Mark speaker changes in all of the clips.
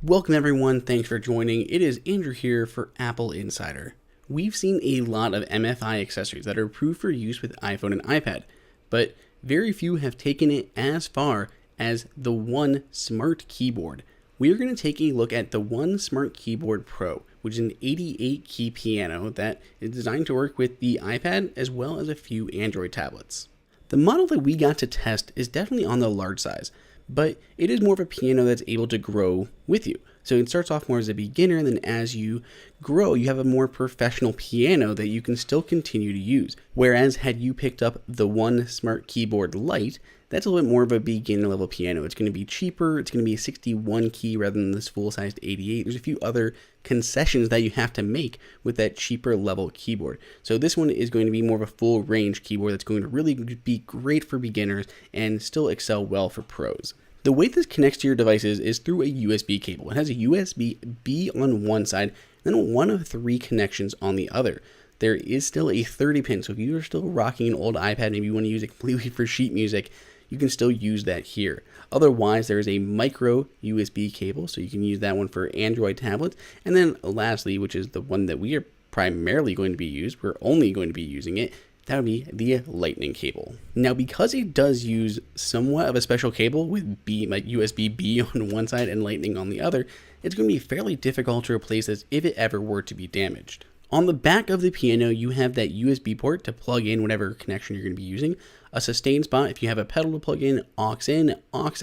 Speaker 1: Welcome everyone, thanks for joining. It is Andrew here for Apple Insider. We've seen a lot of MFI accessories that are approved for use with iPhone and iPad, but very few have taken it as far as the One Smart Keyboard. We are going to take a look at the One Smart Keyboard Pro, which is an 88 key piano that is designed to work with the iPad as well as a few Android tablets. The model that we got to test is definitely on the large size, but it is more of a piano that's able to grow with you. So it starts off more as a beginner, and then as you grow, you have a more professional piano that you can still continue to use. Whereas had you picked up the One Smart Keyboard Lite, that's a little bit more of a beginner level piano. It's going to be cheaper, it's going to be a 61 key rather than this full-sized 88. There's a few other concessions that you have to make with that cheaper level keyboard. So this one is going to be more of a full range keyboard that's going to really be great for beginners and still excel well for pros. The way this connects to your devices is through a USB cable. It has a USB-B on one side, and then one of three connections on the other. There is still a 30 pin, so if you are still rocking an old iPad, maybe you want to use it completely for sheet music, you can still use that here. Otherwise, there is a micro USB cable, so you can use that one for Android tablets. And then lastly, which is the one that we are primarily going to be we're only going to be using it, that would be the lightning cable. Now, because it does use somewhat of a special cable with USB-B on one side and lightning on the other, it's going to be fairly difficult to replace this if it ever were to be damaged. On the back of the piano, you have that USB port to plug in whatever connection you're going to be using, a sustain spot if you have a pedal to plug in, aux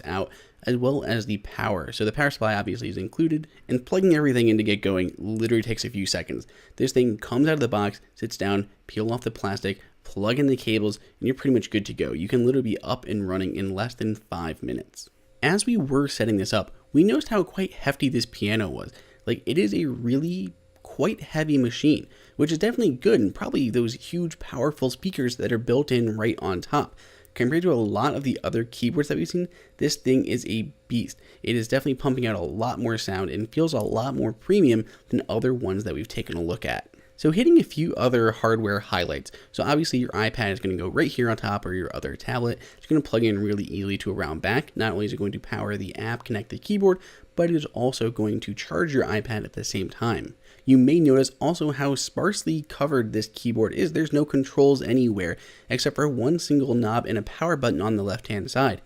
Speaker 1: out, as well as the power. So the power supply obviously is included, and plugging everything in to get going literally takes a few seconds. This thing comes out of the box, sits down, peel off the plastic, plug in the cables, and you're pretty much good to go. You can literally be up and running in less than 5 minutes. As we were setting this up, we noticed how quite hefty this piano was. Like, it is a really quite heavy machine, which is definitely good, and probably those huge powerful speakers that are built in right on top. Compared to a lot of the other keyboards that we've seen, this thing is a beast. It is definitely pumping out a lot more sound and feels a lot more premium than other ones that we've taken a look at. So hitting a few other hardware highlights. So obviously your iPad is going to go right here on top, or your other tablet. It's going to plug in really easily to a round back. Not only is it going to power the app, connect the keyboard, but it is also going to charge your iPad at the same time. You may notice also how sparsely covered this keyboard is. There's no controls anywhere except for one single knob and a power button on the left hand side.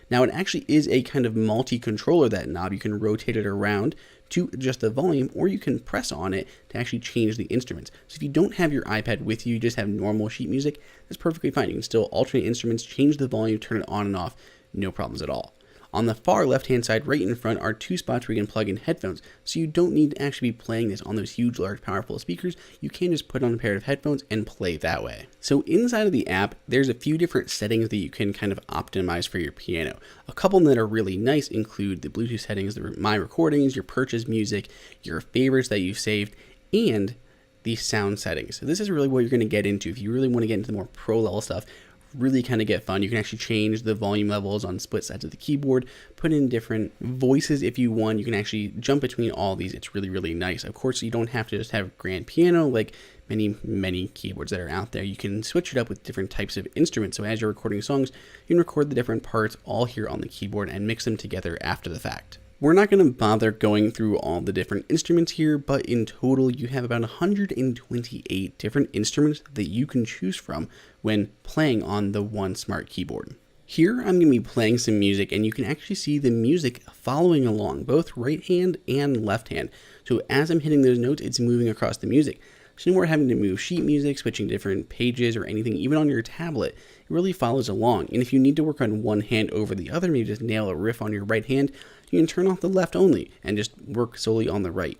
Speaker 1: Now, it actually is a kind of multi-controller, that knob. You can rotate it around to adjust the volume, or you can press on it to actually change the instruments. So if you don't have your iPad with you, you just have normal sheet music, that's perfectly fine. You can still alternate instruments, change the volume, turn it on and off, no problems at all. On the far left-hand side, right in front, are two spots where you can plug in headphones, so you don't need to actually be playing this on those huge, large, powerful speakers. You can just put on a pair of headphones and play that way. So inside of the app, there's a few different settings that you can kind of optimize for your piano. A couple that are really nice include the Bluetooth settings, My Recordings, your purchase music, your favorites that you've saved, and the sound settings. So this is really what you're going to get into if you really want to get into the more pro level stuff. Really kind of get fun. You can actually change the volume levels on split sides of the keyboard, put in different voices if you want. You can actually jump between all these. It's really, really nice. Of course, you don't have to just have grand piano like many keyboards that are out there. You can switch it up with different types of instruments. So as you're recording songs, you can record the different parts all here on the keyboard and mix them together after the fact. We're not going to bother going through all the different instruments here, but in total you have about 128 different instruments that you can choose from when playing on the One Smart Keyboard. Here I'm going to be playing some music, and you can actually see the music following along, both right hand and left hand. So as I'm hitting those notes, it's moving across the music. So no more having to move sheet music, switching different pages or anything, even on your tablet. It really follows along. And if you need to work on one hand over the other, maybe just nail a riff on your right hand, you can turn off the left only and just work solely on the right.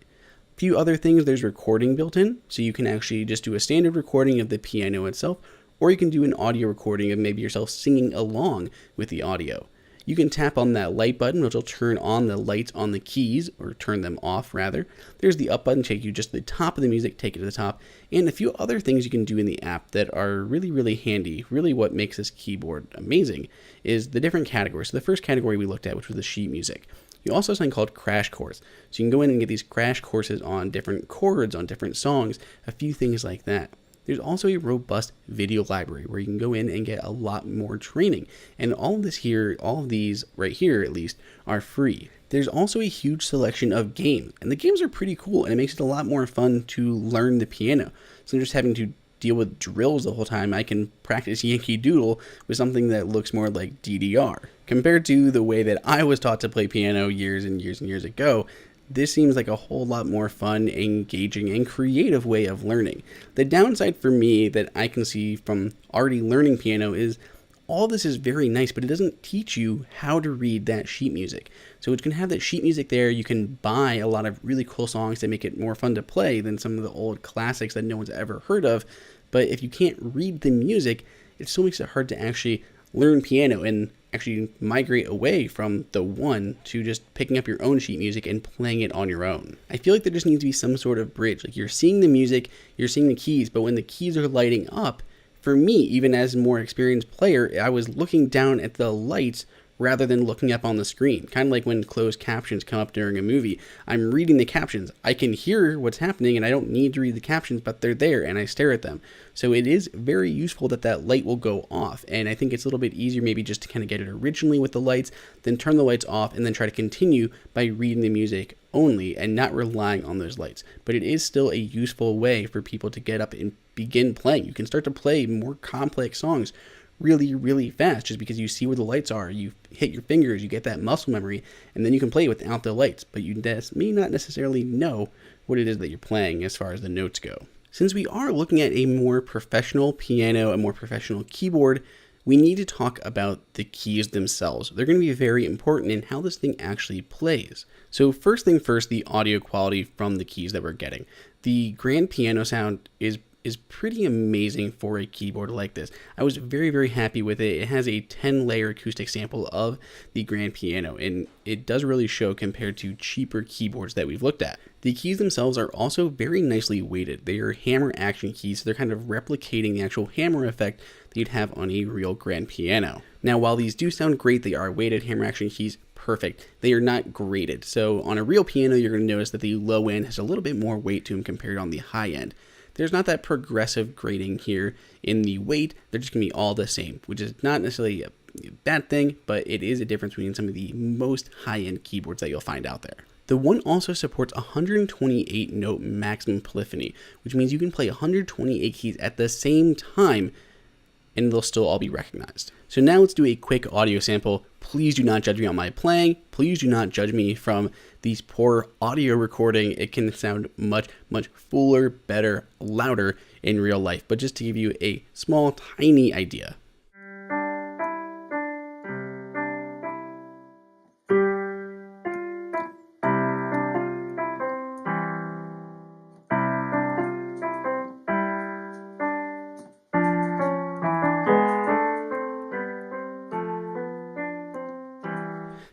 Speaker 1: A few other things, there's recording built in, so you can actually just do a standard recording of the piano itself, or you can do an audio recording of maybe yourself singing along with the audio. You can tap on that light button, which will turn on the lights on the keys, or turn them off rather. There's the up button, take you just to the top of the music, take it to the top, and a few other things you can do in the app that are really, really handy. Really what makes this keyboard amazing is the different categories. So the first category we looked at, which was the sheet music. You also have something called crash course. So you can go in and get these crash courses on different chords, on different songs, a few things like that. There's also a robust video library where you can go in and get a lot more training. And all of this here, all of these right here at least, are free. There's also a huge selection of games, and the games are pretty cool, and it makes it a lot more fun to learn the piano. So just having to deal with drills the whole time, I can practice Yankee Doodle with something that looks more like DDR. Compared to the way that I was taught to play piano years and years and years ago, this seems like a whole lot more fun, engaging, and creative way of learning. The downside for me that I can see from already learning piano is all this is very nice, but it doesn't teach you how to read that sheet music. So it's going to have that sheet music there. You can buy a lot of really cool songs that make it more fun to play than some of the old classics that no one's ever heard of. But if you can't read the music, it still makes it hard to actually learn piano and actually migrate away from the one to just picking up your own sheet music and playing it on your own. I feel like there just needs to be some sort of bridge. Like, you're seeing the music, you're seeing the keys, but when the keys are lighting up, for me, even as a more experienced player, I was looking down at the lights rather than looking up on the screen. Kind of like when closed captions come up during a movie. I'm reading the captions. I can hear what's happening and I don't need to read the captions, but they're there and I stare at them. So it is very useful that that light will go off. And I think it's a little bit easier maybe just to kind of get it originally with the lights, then turn the lights off and then try to continue by reading the music only and not relying on those lights. But it is still a useful way for people to get up and begin playing. You can start to play more complex songs really, really fast just because you see where the lights are, you hit your fingers, you get that muscle memory, and then you can play without the lights, but you may not necessarily know what it is that you're playing as far as the notes go. Since we are looking at a more professional piano, a more professional keyboard, we need to talk about the keys themselves. They're going to be very important in how this thing actually plays. So first thing first, the audio quality from the keys that we're getting. The grand piano sound is pretty amazing for a keyboard like this. I was very, very happy with it. It has a 10-layer acoustic sample of the grand piano, and it does really show compared to cheaper keyboards that we've looked at. The keys themselves are also very nicely weighted. They are hammer action keys, so they're kind of replicating the actual hammer effect that you'd have on a real grand piano. Now, while these do sound great, they are weighted hammer action keys. Perfect. They are not graded. So on a real piano, you're going to notice that the low end has a little bit more weight to them compared on the high end. There's not that progressive grading here in the weight. They're just going to be all the same, which is not necessarily a bad thing, but it is a difference between some of the most high-end keyboards that you'll find out there. The one also supports 128 note maximum polyphony, which means you can play 128 keys at the same time and they'll still all be recognized. So now let's do a quick audio sample. Please do not judge me on my playing. Please do not judge me from these poor audio recording. It can sound much, much fuller, better, louder in real life. But just to give you a small, tiny idea.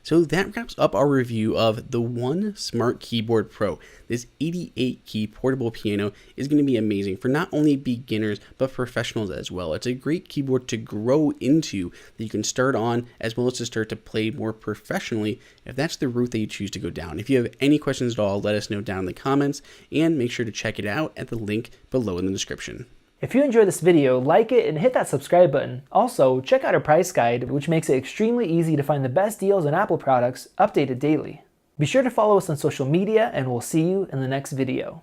Speaker 1: So that wraps up our review of the One Smart Keyboard Pro. This 88 key portable piano is going to be amazing for not only beginners, but professionals as well. It's a great keyboard to grow into that you can start on, as well as to start to play more professionally if that's the route that you choose to go down. If you have any questions at all, let us know down in the comments, and make sure to check it out at the link below in the description.
Speaker 2: If you enjoyed this video, like it and hit that subscribe button. Also, check out our price guide, which makes it extremely easy to find the best deals on Apple products updated daily. Be sure to follow us on social media, and we'll see you in the next video.